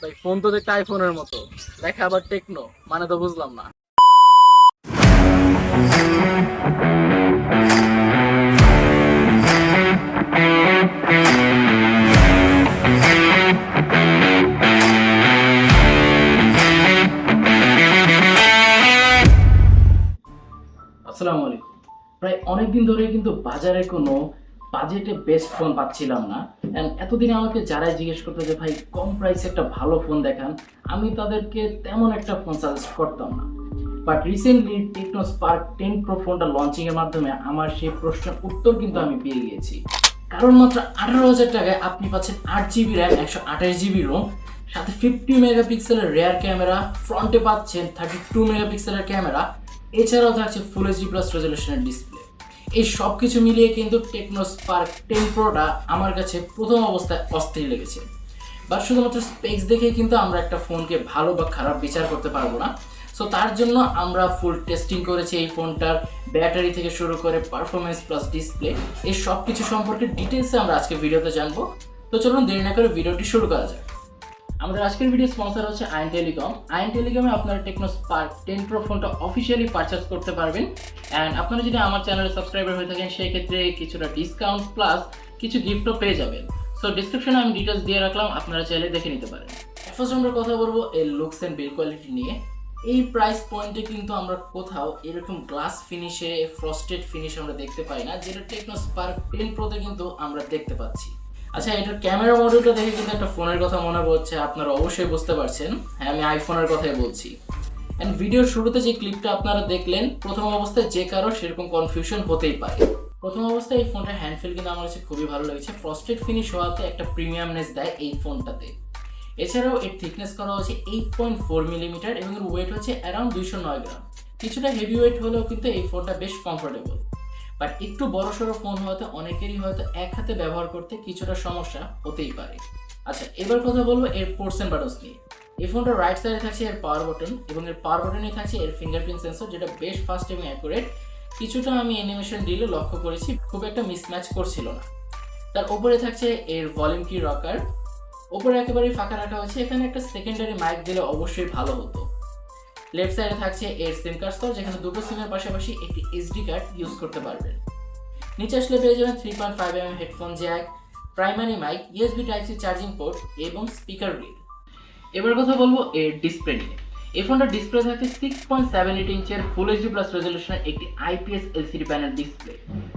ভাই ফোন তো দেখতে আইফোনের মতো, দেখে আবার টেকনো, মানে তো বুঝলাম না। আসসালামু আলাইকুম। প্রায় অনেকদিন ধরে কিন্তু বাজারে কোনো বাজেটে বেস্ট ফোন পাচ্ছিলাম না। অ্যান্ড এতদিনে আমাকে যারাই জিজ্ঞেস করতো যে ভাই কম প্রাইসে একটা ভালো ফোন দেখান, আমি তাদেরকে তেমন একটা ফোন সাজেস্ট করতাম না। But recently Tecno Spark 10 pro ফোনটা লঞ্চিংয়ের মাধ্যমে আমার সেই প্রশ্নের উত্তর কিন্তু আমি পেয়ে গিয়েছি। কারণ মাত্র 18,000 টাকায় আপনি পাচ্ছেন 8 জিবি র্যাম, 128 জিবি রোম, সাথে 50 মেগাপিক্সেলের রেয়ার ক্যামেরা, ফ্রন্টে পাচ্ছেন 32 মেগাপিক্সেলের ক্যামেরা, এছাড়াও থাকছে ফুল এইচডি প্লাস রেজলিউশনের ডিসপ্লে। এই সব কিছু মিলিয়ে কিন্তু টেকনো স্পার্ক 10 প্রোটা আমার কাছে প্রথম অবস্থায় অস্থির লেগেছে। বাট শুধুমাত্র স্পেক্স দেখে কিন্তু আমরা একটা ফোনকে ভালো বা খারাপ বিচার করতে পারবো না। সো তার জন্য আমরা ফুল টেস্টিং করেছি এই ফোনটার, ব্যাটারি থেকে শুরু করে পারফরমেন্স প্লাস ডিসপ্লে, এই সব কিছু সম্পর্কে ডিটেলসে আমরা আজকে ভিডিওতে জানবো। তো চলুন দেরি না করে ভিডিওটি শুরু করা যাক। আমাদের আজকের ভিডিও স্পন্সর হচ্ছে আইন টেলিকম। আইন টেলিকমে আপনারা টেকনো স্পার্ক 10 প্রো ফোনটা অফিসিয়ালি পারচেস করতে পারবেন। অ্যান্ড আপনারা যদি আমার চ্যানেলে সাবস্ক্রাইবার হয়ে থাকেন সেই ক্ষেত্রে কিছুটা ডিসকাউন্ট প্লাস কিছু গিফটও পেয়ে যাবেন। সো ডিসক্রিপশনে আমি ডিটেলস দিয়ে রাখলাম, আপনারা চাইলে দেখে নিতে পারেন। ফার্স্ট আমরা কথা বলবো এর লুকস অ্যান্ড বিল্ড কোয়ালিটি নিয়ে। এই প্রাইস পয়েন্টে কিন্তু আমরা কোথাও এরকম গ্লাস ফিনিশে ফ্রস্টেড ফিনিশ আমরা দেখতে পাই না, যেটা টেকনো স্পার্ক 10 প্রোতে কিন্তু আমরা দেখতে পাচ্ছি। আচ্ছা, এটার ক্যামেরা মডিউলটা দেখে কিন্তু একটা ফোনের কথা মনে পড়ছে, আপনারা অবশ্যই বুঝতে পারছেন, হ্যাঁ আমি আইফোনের কথাই বলছি। অ্যান্ড ভিডিওর শুরুতে যে ক্লিপটা আপনারা দেখলেন, প্রথম অবস্থায় যে কারো সেরকম কনফিউশন হতেই পারে। প্রথম অবস্থায় এই ফোনটার হ্যান্ডফিল কিন্তু আমার কাছে খুবই ভালো লেগেছে, ফ্রস্টেড ফিনিশ হওয়াতে একটা প্রিমিয়ামনেস দেয় এই ফোনটাতে। এছাড়াও এর থিকনেস করা হচ্ছে 8.4 মিলিমিটার এবং এর ওয়েট হচ্ছে অ্যারাউন্ড 209 গ্রাম। কিছুটা হেভি ওয়েট হলেও কিন্তু এই ফোনটা বেশ কমফোর্টেবল। বাট একটু বড়সড় ফোন হওয়াতে অনেকেরই হয়তো এক হাতে ব্যবহার করতে কিছুটা সমস্যা হতেই পারে। আচ্ছা, এবার কথা বলবো এর পোর্টস এন্ড বাটনস নিয়ে। এই ফোনটার রাইট সাইডে থাকছে এর পাওয়ার বাটন এবং এর পাওয়ার বাটনে থাকছে এর ফিঙ্গারপ্রিন্ট সেন্সর, যেটা বেশ ফাস্ট এবং অ্যাকুরেট। কিছুটা আমি অ্যানিমেশন ডিলে লক্ষ্য করেছি, খুব একটা মিসম্যাচ করছিল না। তার উপরে থাকছে এর ভলিউম কি রকার, ওপরে একেবারেই ফাঁকা রাখা হয়েছে, এখানে একটা সেকেন্ডারি মাইক দিলে অবশ্যই ভালো হতো। লেফট সাইডে থাকছে এর সিম কার্ড স্লট, যেখানে দুটো সিমের পাশাপাশি একটি এসডি কার্ড ইউজ করতে পারবেন। নিচে আসলে পেয়ে যাবেন 3.5mm headphone jack, primary mic, USB type C charging port এবং স্পিকার গ্রিল। এবার কথা বলবো এর ডিসপ্লে নিয়ে। এই ফোনটার ডিসপ্লে থাকে 6.78 ইঞ্চের ফুল এইচডি প্লাস রেজলিউশনের একটি আইপিএস এলসিডি প্যানেল ডিসপ্লে,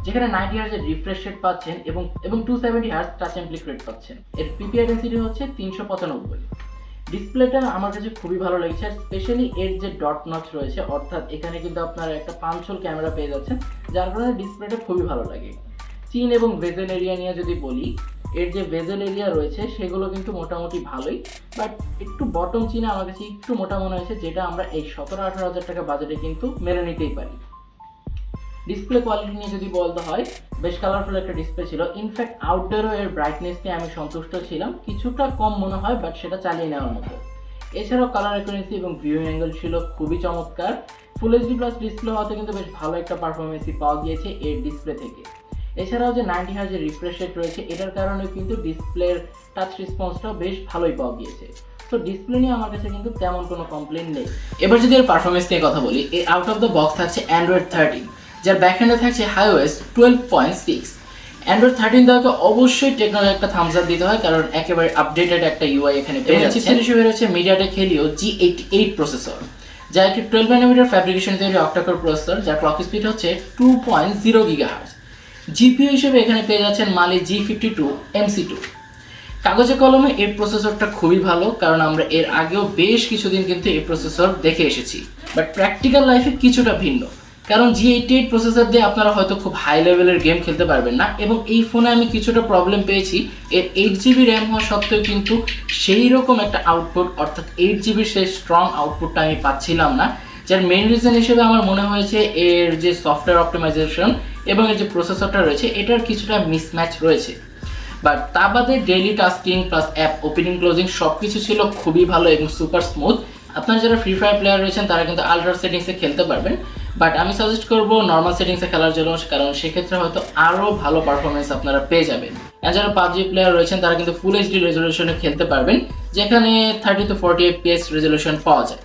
যেখানে 90 হার্জের রিফ্রেশ রেট পাচ্ছেন এবং 270 hertz touch and click rate পাচ্ছেন। এর পিপিআই ডেনসিটি হচ্ছে 395। ডিসপ্লেটা আমার কাছে খুবই ভালো লেগেছে, আর স্পেশালি এর যে ডট নচ রয়েছে, অর্থাৎ এখানে কিন্তু আপনারা একটা পাঞ্চল ক্যামেরা পেয়ে যাচ্ছেন, যার কারণে ডিসপ্লেটা খুবই ভালো লাগে। চিন এবং ভেজেল এরিয়া নিয়ে যদি বলি, এর যে ভেজেল এরিয়া রয়েছে সেগুলো কিন্তু মোটামুটি ভালোই, বাট একটু বটম চিনে আমার কাছে একটু মোটা মনে হয়েছে, যেটা আমরা এই 17-18 হাজার টাকা বাজেটে কিন্তু মেনে নিতেই পারি। ডিসপ্লে কোয়ালিটি নিয়ে যদি বলতে হয়, বেশ কালারফুল একটা ডিসপ্লে ছিল। ইনফ্যাক্ট আউটডোরও এর ব্রাইটনেস নিয়ে আমি সন্তুষ্ট ছিলাম, কিছুটা কম মনে হয় বাট সেটা চালিয়ে নেওয়ার মতো। এছাড়াও কালার অ্যাকুরেন্সি এবং ভিউইং অ্যাঙ্গেল ছিল খুবই চমৎকার। ফুল এইচডি প্লাস ডিসপ্লে হওয়াতে কিন্তু বেশ ভালো একটা পারফরমেন্সই পাওয়া গিয়েছে এর ডিসপ্লে থেকে। এছাড়াও যে 90 হার্জের রিফ্রেশ রেট রয়েছে, এটার কারণে কিন্তু ডিসপ্লের টাচ রেসপন্সটাও বেশ ভালোই পাওয়া গিয়েছে। তো ডিসপ্লে নিয়ে আমার কাছে কিন্তু তেমন কোনো কমপ্লেন নেই। এবার যদি এর পারফরমেন্স নিয়ে কথা বলি, এই আউট অফ দ্য বক্স থাকছে অ্যান্ড্রয়েড 13, যার ব্যাকহ্যান্ডে থাকছে iOS 12.6। অ্যান্ড্রয়েড 13 দেওয়াকে অবশ্যই টেকনোর একটা থামস আপ দিতে হয়, কারণ একেবারে আপডেটেড একটা ইউআই এখানে পেয়ে যাচ্ছে। চিপসেট হিসেবে রয়েছে মিডিয়াটেক হেলিও G88 প্রসেসর, যা একটি 12 ন্যানোমিটার ফ্যাব্রিকেশন তৈরি অক্টাকোর প্রসেসর, যার ক্লক স্পিড হচ্ছে 2.0 গিগাহার্জ। জিপিইউ হিসেবে এখানে পেয়ে যাচ্ছেন মালি G52 MC2। কাগজে কলমে এর প্রসেসরটা খুবই ভালো, কারণ আমরা এর আগেও বেশ কিছুদিন কিন্তু এই প্রসেসর দেখে এসেছি। বাট প্র্যাকটিক্যাল লাইফে কিছুটা ভিন্ন, কারণ G88 প্রসেসর দিয়ে আপনারা হয়তো খুব হাই লেভেলের গেম খেলতে পারবেন না, এবং এই ফোনে আমি কিছুটা প্রবলেম পেয়েছি। এর 8GB র্যাম হওয়া সত্ত্বেও কিন্তু সেই রকম একটা আউটপুট, অর্থাৎ 8GB সেই স্ট্রং আউটপুটটা আমি পাচ্ছিলাম না, যার মেইন রিজন হিসেবে আমার মনে হয়েছে এর যে সফটওয়্যার অপটিমাইজেশন এবং এর যে প্রসেসরটা রয়েছে, এটার কিছুটা মিসম্যাচ রয়েছে। বাট তা বাদে daily tasking plus app opening closing সব কিছু ছিল খুবই ভালো এবং সুপার স্মুথ। আপনারা যারা ফ্রি ফায়ার প্লেয়ার রয়েছেন তারা কিন্তু আল্ট্রা সেটিংসে খেলতে পারবেন, বাট আমি সাজেস্ট করবো নর্মাল সেটিংসে খেলার জন্য, কারণ সেক্ষেত্রে হয়তো আরও ভালো পারফরমেন্স আপনারা পেয়ে যাবেন। আর যারা পাবজি প্লেয়ার রয়েছেন তারা কিন্তু ফুল এইচডি রেজলিউশনে খেলতে পারবেন, যেখানে 30 to 40 FPS রেজলিউশন পাওয়া যায়।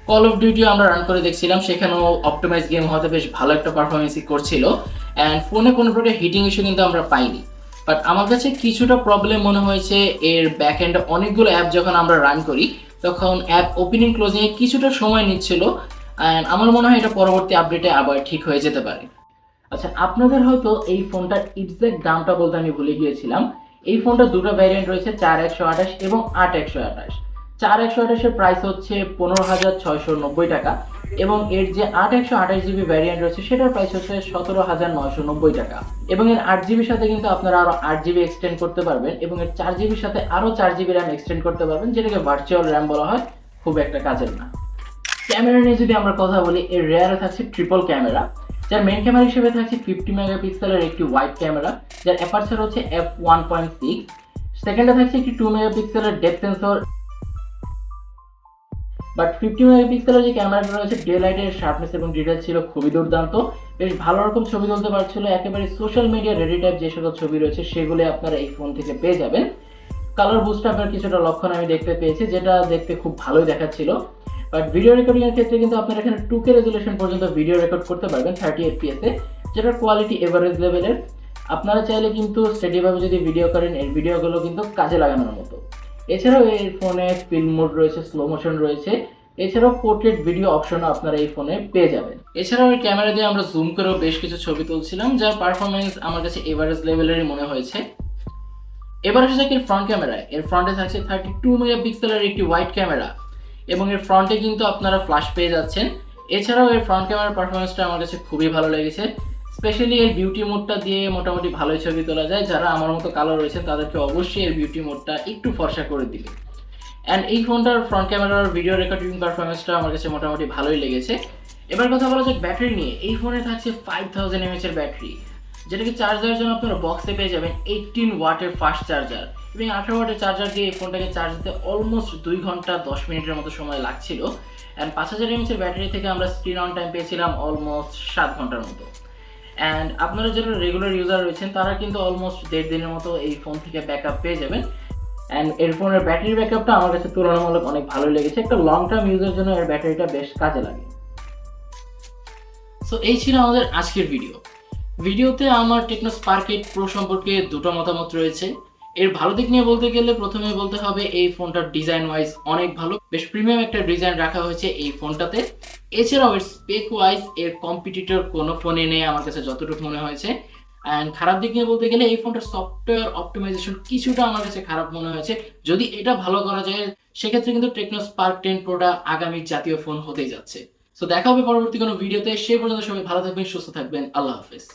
কল অফ ডিউটিও আমরা রান করে দেখছিলাম, সেখানেও অপটিমাইজ গেম হতে বেশ ভালো একটা পারফরমেন্সই করছিল। অ্যান্ড ফোনে কোনো প্রকার হিটিং ইস্যু কিন্তু আমরা পাইনি। বাট আমার কাছে কিছুটা প্রবলেম মনে হয়েছে এর ব্যাক এন্ডে অনেকগুলো অ্যাপ যখন আমরা রান করি তখন অ্যাপ ওপেনিং ক্লোজিংয়ে কিছুটা সময় নিচ্ছিল। অ্যান্ড আমার মনে হয় এটা পরবর্তী আপডেটে আবার ঠিক হয়ে যেতে পারে। আচ্ছা, আপনাদের হয়তো এই ফোনটার এক্সাক্ট দামটা বলতে আমি ভুলে গিয়েছিলাম। এই ফোনটা দুটো ভ্যারিয়েন্ট রয়েছে, 4128 এবং 8128। 4128-এর প্রাইস হচ্ছে 15,690 টাকা এবং এর যে 8128 জিবি ভ্যারিয়েন্ট রয়েছে সেটার প্রাইস হচ্ছে 17,990 টাকা। এবং এর 8 জিবির সাথে কিন্তু আপনারা আরো 8 জিবি এক্সটেন্ড করতে পারবেন এবং এর 4 জিবির সাথে আরো 4 জিবি র্যাম এক্সটেন্ড করতে পারবেন, যেটাকে ভার্চুয়াল র্যাম বলা হয়। খুব একটা কাজের না। ক্যামেরা নিয়ে যদি আমরা কথা বলি, এর রেয়ারে থাকছে ট্রিপল ক্যামেরা, যার মেইন ক্যামেরা হিসেবে থাকছে 50 মেগাপিক্সেলের একটি ওয়াইড ক্যামেরা, যার অ্যাপারচার হচ্ছে f1.6। সেকেন্ডে থাকছে একটি 2 মেগাপিক্সেলের ডেপথ সেন্সর। বাট 50 মেগাপিক্সেলের যে ক্যামেরাটা রয়েছে ডে লাইটের শার্পনেস এবং ডিটেইলস ছিল খুবই দুর্দান্ত। বেশ ভালো রকম ছবি তুলতে পারছিল, একেবারে সোশ্যাল মিডিয়া রেডি টাইপ যে সকল ছবি রয়েছে সেগুলো আপনারা এই ফোন থেকে পেয়ে যাবেন। কালার বুস্ট আপের কিছুটা লক্ষণ আমি দেখতে পেয়েছি, যেটা দেখতে খুব ভালোই দেখাচ্ছিল। বাট ভিডিও রেকর্ডিং এর ক্ষেত্রে কিন্তু আপনারা এখানে 2K রেজলিউশন পর্যন্ত ভিডিও রেকর্ড করতে পারবেন 30 FPS এ, যেটার কোয়ালিটি এভারেজ লেভেলের। আপনারা চাইলে কিন্তু স্টেডিভাবে যদি ভিডিও করেন এর ভিডিওগুলো কিন্তু কাজে লাগানোর মতো। এছাড়াও এই ফোনে ফিল্ম মোড রয়েছে, স্লো মোশন রয়েছে, এছাড়াও পোর্ট্রেট ভিডিও অপশনও আপনারা এই ফোনে পেয়ে যাবেন। এছাড়াও এই ক্যামেরা দিয়ে আমরা জুম করেও বেশ কিছু ছবি তুলছিলাম, যার পারফরমেন্স আমার কাছে এভারেজ লেভেলেরই মনে হয়েছে। এবার আসা যাক এর ফ্রন্ট ক্যামেরায়। এর ফ্রন্টে থাকছে 32 মেগাপিক্সেলের একটি ওয়াইড ক্যামেরা এবং এর ফ্রন্টে কিন্তু আপনারা ফ্ল্যাশ পেয়ে যাচ্ছেন। এছাড়াও এর ফ্রন্ট ক্যামেরার পারফরমেন্সটা আমার কাছে খুবই ভালো লেগেছে। স্পেশালি এর বিউটি মোডটা দিয়ে মোটামুটি ভালোই ছবি তোলা যায়। যারা আমার মতো কালো রয়েছেন তাদেরকে অবশ্যই এর বিউটি মোডটা একটু ফর্সা করে দিবে। অ্যান্ড এই ফোনটার ফ্রন্ট ক্যামেরার ভিডিও রেকর্ডিং পারফরমেন্সটা আমার কাছে মোটামুটি ভালোই লেগেছে। এবার কথা বলা যাক ব্যাটারি নিয়ে। এই ফোনে থাকছে 5000 mAh এর ব্যাটারি, যেটাকে চার্জ দেওয়ার জন্য আপনারা বক্সে পেয়ে যাবেন 18 ওয়াটের ফাস্ট চার্জার এবং 18 ওয়াটের চার্জার দিয়ে এই ফোনটাকে চার্জ দিতে অলমোস্ট 2 ঘন্টা 10 মিনিটের মতো সময় লাগছিল। অ্যান্ড 5000 mAh এর ব্যাটারি থেকে আমরা স্ক্রিন অন টাইম পেয়েছিলাম অলমোস্ট 7 ঘন্টার মতো। অ্যান্ড আপনারা যারা রেগুলার ইউজার রয়েছেন তারা কিন্তু অলমোস্ট 1.5 দিনের মতো এই ফোন থেকে ব্যাকআপ পেয়ে যাবেন। অ্যান্ড এর ফোনের ব্যাটারি ব্যাকআপটা আমার কাছে তুলনামূলক অনেক ভালো লেগেছে। একটা লং টার্ম ইউজের জন্য এর ব্যাটারিটা বেশ কাজে লাগে। সো এই ছিল আমাদের আজকের ভিডিওতে আমার টেকনো স্পার্ক 8 প্রো সম্পর্কে দুটো মতামত রয়েছে। এর ভালো দিক নিয়ে বলতে গেলে প্রথমে বলতে হবে এই ফোনটার ডিজাইন ওয়াইজ অনেক ভালো, বেশ প্রিমিয়াম একটা ডিজাইন রাখা হয়েছে এই ফোনটাতে। এছাড়াও এর স্পেক ওয়াইজ এর কম্পিটিটর কোনো ফোনে নেই আমার কাছে যতটুকু মনে হয়েছে। অ্যান্ড খারাপ দিক নিয়ে বলতে গেলে এই ফোনটার সফটওয়্যার অপটিমাইজেশন কিছুটা আমার কাছে খারাপ মনে হয়েছে। যদি এটা ভালো করা যায় সেক্ষেত্রে কিন্তু টেকনো স্পার্ক 10 প্রোটা আগামী জাতীয় ফোন হতেই যাচ্ছে। সো দেখা হবে পরবর্তী কোনো ভিডিওতে। সে পর্যন্ত সবাই ভালো থাকবেন, সুস্থ থাকবেন। আল্লাহ হাফেজ।